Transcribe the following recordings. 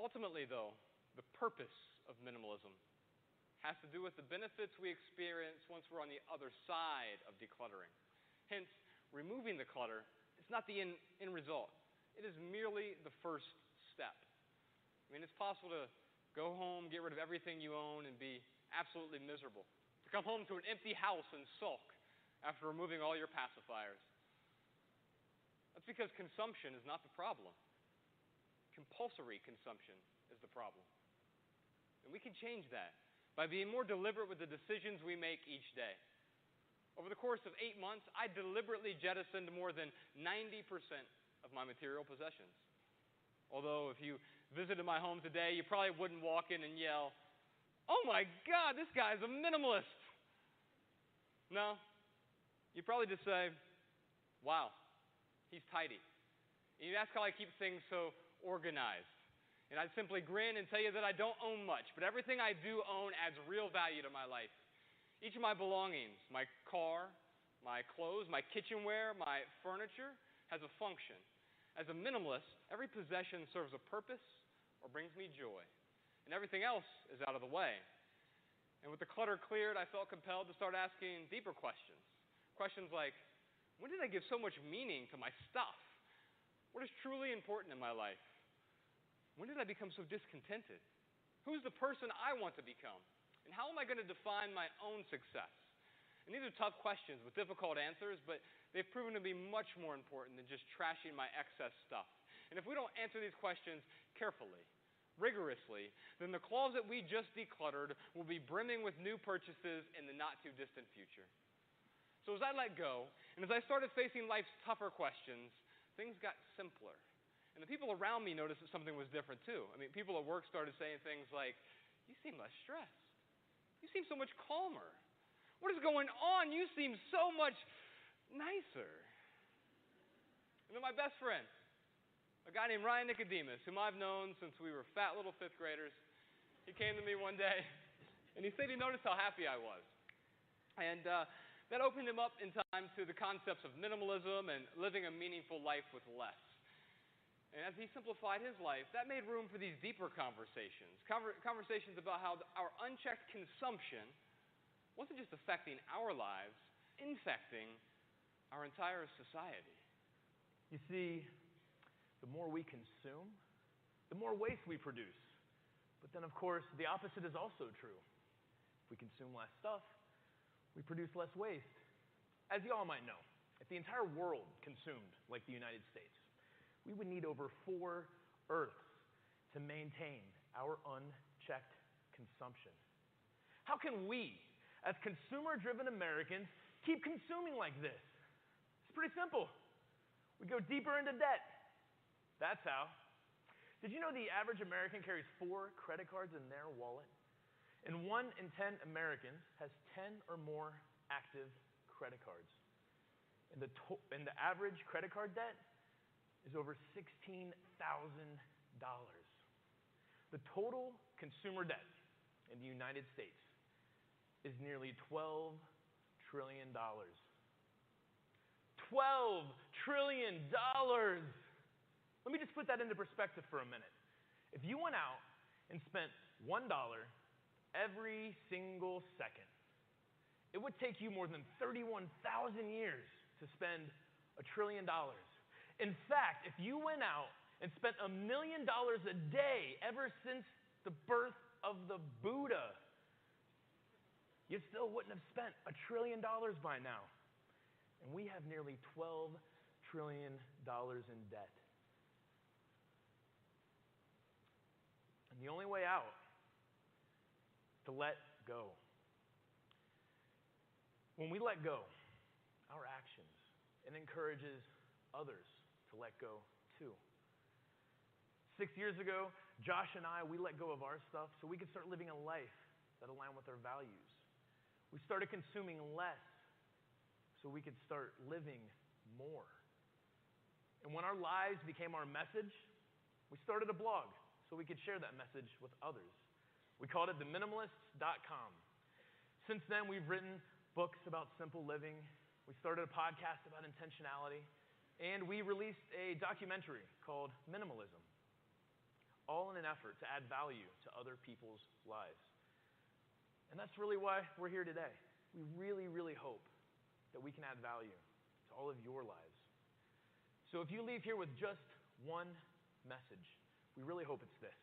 Ultimately, though, the purpose of minimalism has to do with the benefits we experience once we're on the other side of decluttering. Hence, removing the clutter is not the end result. It is merely the first step. I mean, it's possible to go home, get rid of everything you own, and be absolutely miserable. To come home to an empty house and sulk after removing all your pacifiers. That's because consumption is not the problem. Compulsory consumption is the problem. And we can change that by being more deliberate with the decisions we make each day. Over the course of 8 months, I deliberately jettisoned more than 90% of my material possessions. Although if you visited my home today, you probably wouldn't walk in and yell, "Oh my God, this guy's a minimalist." No, you'd probably just say, "Wow, he's tidy." And you'd ask how I keep things so organized. And I'd simply grin and tell you that I don't own much, but everything I do own adds real value to my life. Each of my belongings, my car, my clothes, my kitchenware, my furniture, has a function. As a minimalist, every possession serves a purpose or brings me joy, and everything else is out of the way. And with the clutter cleared, I felt compelled to start asking deeper questions. Questions like, when did I give so much meaning to my stuff? What is truly important in my life? When did I become so discontented? Who's the person I want to become? And how am I going to define my own success? And these are tough questions with difficult answers, but they've proven to be much more important than just trashing my excess stuff. And if we don't answer these questions carefully, rigorously, then the closet we just decluttered will be brimming with new purchases in the not-too-distant future. So as I let go, and as I started facing life's tougher questions, things got simpler. And the people around me noticed that something was different too. I mean, people at work started saying things like, "You seem less stressed. You seem so much calmer. What is going on? You seem so much nicer." And then my best friend, a guy named Ryan Nicodemus, whom I've known since we were fat little fifth graders, he came to me one day, and he said he noticed how happy I was. And that opened him up in time to the concepts of minimalism and living a meaningful life with less. And as he simplified his life, that made room for these deeper conversations, conversations about how our unchecked consumption wasn't just affecting our lives, infecting our entire society. You see, the more we consume, the more waste we produce. But then, of course, the opposite is also true. If we consume less stuff, we produce less waste. As you all might know, if the entire world consumed like the United States, we would need over 4 Earths to maintain our unchecked consumption. How can we, as consumer-driven Americans, keep consuming like this? It's pretty simple. We go deeper into debt. That's how. Did you know the average American carries 4 credit cards in their wallet? And 1 in 10 Americans has 10 or more active credit cards. And the average credit card debt is over $16,000. The total consumer debt in the United States is nearly $12 trillion. $12 trillion! Let me just put that into perspective for a minute. If you went out and spent $1 every single second, it would take you more than 31,000 years to spend $1 trillion. In fact, if you went out and spent $1 million a day ever since the birth of the Buddha, you still wouldn't have spent $1 trillion by now. And we have nearly $12 trillion in debt. And the only way out is to let go. When we let go, our actions, it encourages others to let go too. 6 years ago, Josh and I, we let go of our stuff so we could start living a life that aligned with our values. We started consuming less so we could start living more. And when our lives became our message, we started a blog so we could share that message with others. We called it theminimalists.com. Since then, we've written books about simple living. We started a podcast about intentionality. And we released a documentary called Minimalism. all in an effort to add value to other people's lives. And that's really why we're here today. We really, really hope that we can add value to all of your lives. So if you leave here with just one message, we really hope it's this.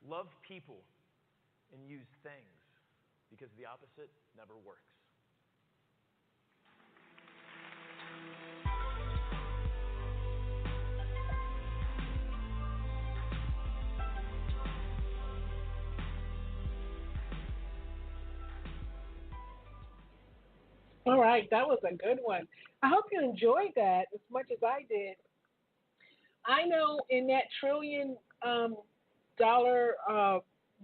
Love people and use things, because the opposite never works. All right, that was a good one. I hope you enjoyed that as much as I did. I know in that $1 trillion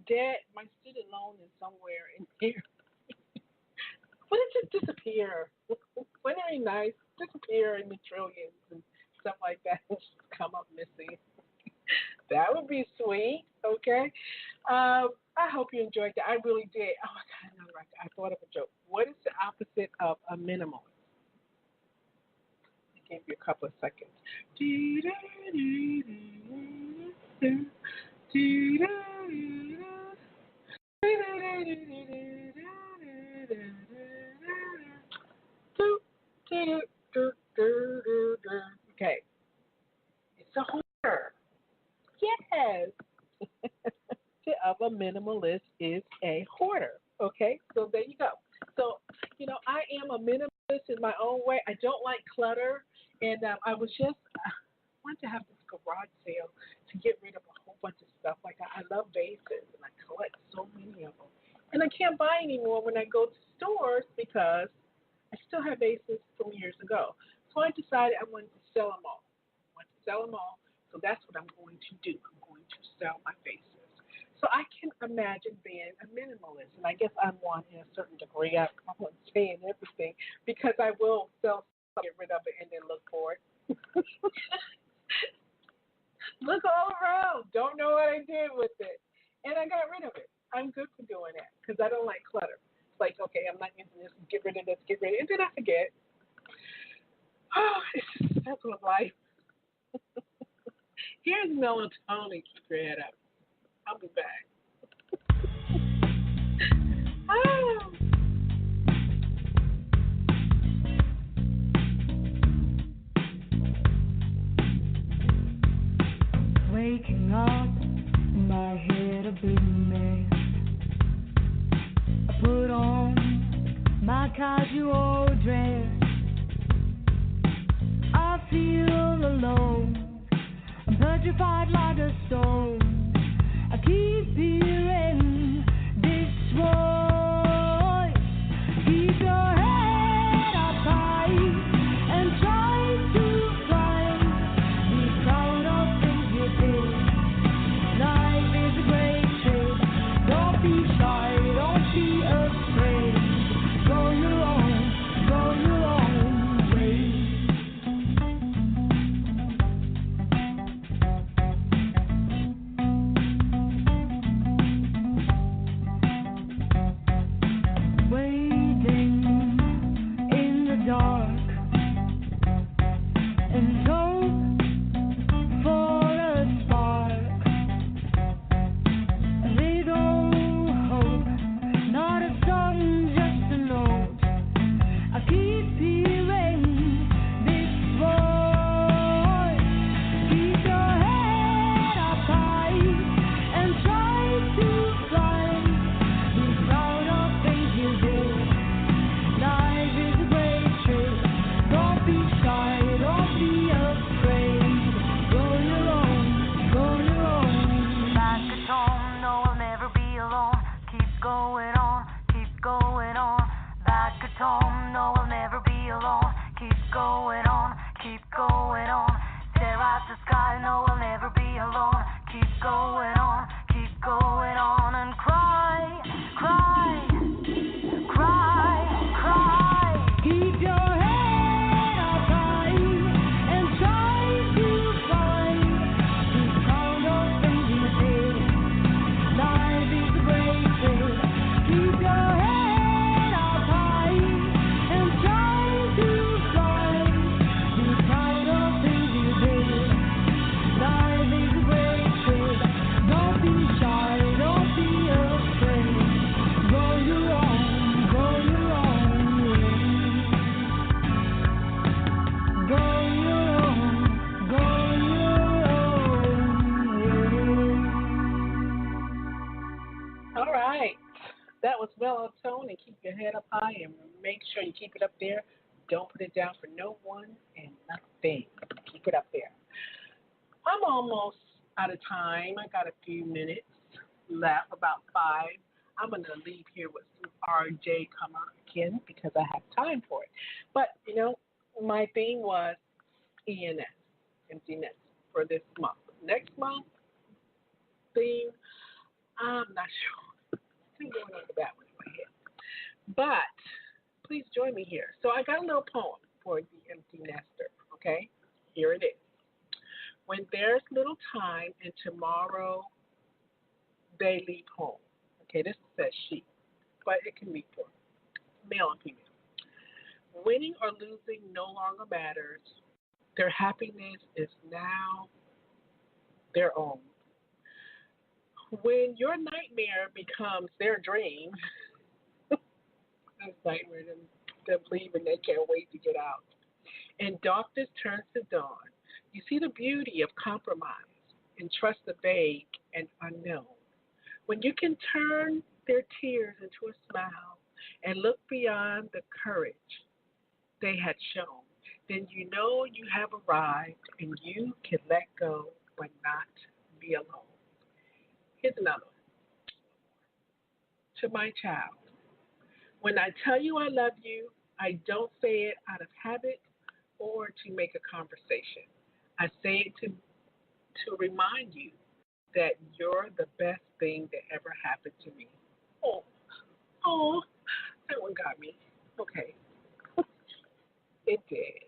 debt, my student loan is somewhere in here. But it just disappear. Wouldn't it be nice? Disappear in the trillions and stuff like that. Just come up missing. That would be sweet. Okay. I hope you enjoyed that. I really did. Oh my God, no, I thought of a joke. What is the opposite of a minimalist? I gave you a couple of seconds. Okay. It's a hoarder. Yes. Of a minimalist is a hoarder. Okay, so there you go. So, I am a minimalist in my own way. I don't like clutter, and I wanted to have this garage sale to get rid of a whole bunch of stuff. Like I love vases, and I collect so many of them, and I can't buy anymore when I go to stores because I still have vases from years ago. So I decided I wanted to sell them all. So that's what I'm going to do. I'm going to sell my vases. So I can imagine being a minimalist, and I guess I'm one in a certain degree. I won't say in everything because I will sell, get rid of it, and then look for it. Look all around. Don't know what I did with it, and I got rid of it. I'm good for doing that because I don't like clutter. It's like, okay, I'm not using this. Get rid of this. Get rid of it, and then I forget. Oh, that's what life. Here's melatonin. Keep your head up. I'll be back. Oh. Waking up, my head a big mess. I put on my casual dress. I feel alone. I'm petrified like a stone. I keep hearing this voice. Keep your head up high and try to climb. Be proud of things you did. Life is a great trip. Don't be shy, don't be afraid. Go your own way. phone and keep your head up high and make sure you keep it up there. Don't put it down for no one and nothing. Keep it up there. I'm almost out of time. I got a few minutes left, about 5. I'm going to leave here with some RJ again because I have time for it. But, my theme was ENS, Empty Nest, for this month. Next month, theme, I'm not sure. Still going on the that one in my head. But please join me here. So I got a little poem for the empty nester, okay? Here it is. When there's little time and tomorrow they leave home. Okay, this says she, but it can be for male and female. Winning or losing no longer matters. Their happiness is now their own. When your nightmare becomes their dream, that's nightmare, them leaving, they can't wait to get out. And darkness turns to dawn. You see the beauty of compromise and trust the vague and unknown. When you can turn their tears into a smile and look beyond the courage they had shown, then you know you have arrived and you can let go but not be alone. Here's another one. To my child, when I tell you I love you, I don't say it out of habit or to make a conversation. I say it to remind you that you're the best thing that ever happened to me. Oh, that one got me. Okay. It did.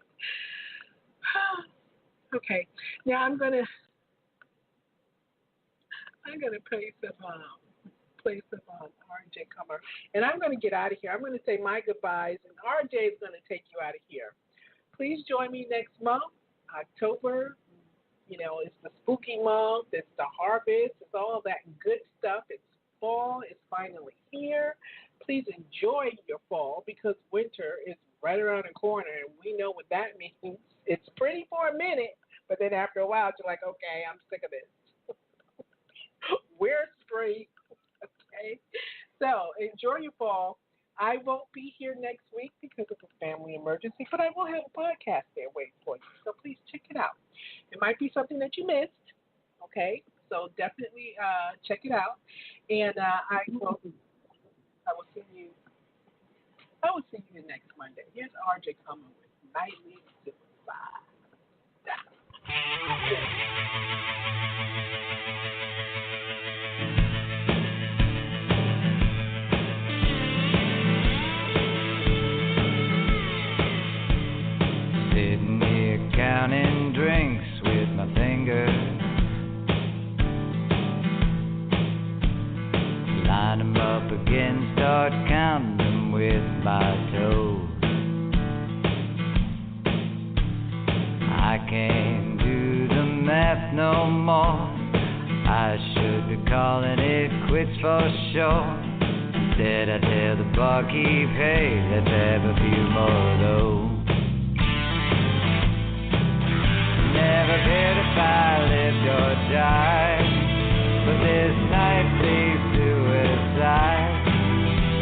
Okay. Now I'm gonna play some RJ Comer, and I'm gonna get out of here. I'm gonna say my goodbyes, and RJ is gonna take you out of here. Please join me next month, October. It's the spooky month. It's the harvest. It's all that good stuff. It's fall. It's finally here. Please enjoy your fall because winter is right around the corner, and we know what that means. It's pretty for a minute, but then after a while, you're like, okay, I'm sick of this. Wear spring, okay? So enjoy your fall. I won't be here next week because of a family emergency, but I will have a podcast there waiting for you. So please check it out. It might be something that you missed, okay? So definitely check it out. And I will see you next Monday. Here's RJ coming with Nightly Suicide. Sitting here counting drinks with my fingers, line them up again, start counting them with my toes. I can't do the math no more. I should be calling it quits for sure. Instead I tell the barkeep, hey, let's have a few more of those. Never cared if I lived or died, but this nightly suicide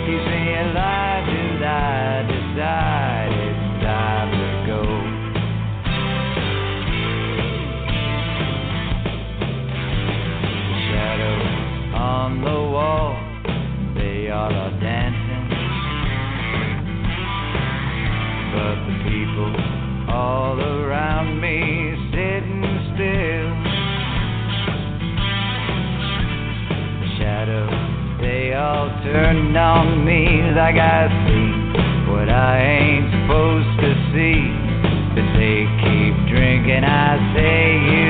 keeps me alive till I decide it's time to go. The shadows on the wall, they all are dancing, but the people all around me sitting still. The shadows, they all turn on me like I see what I ain't supposed to see. But they keep drinking, I say you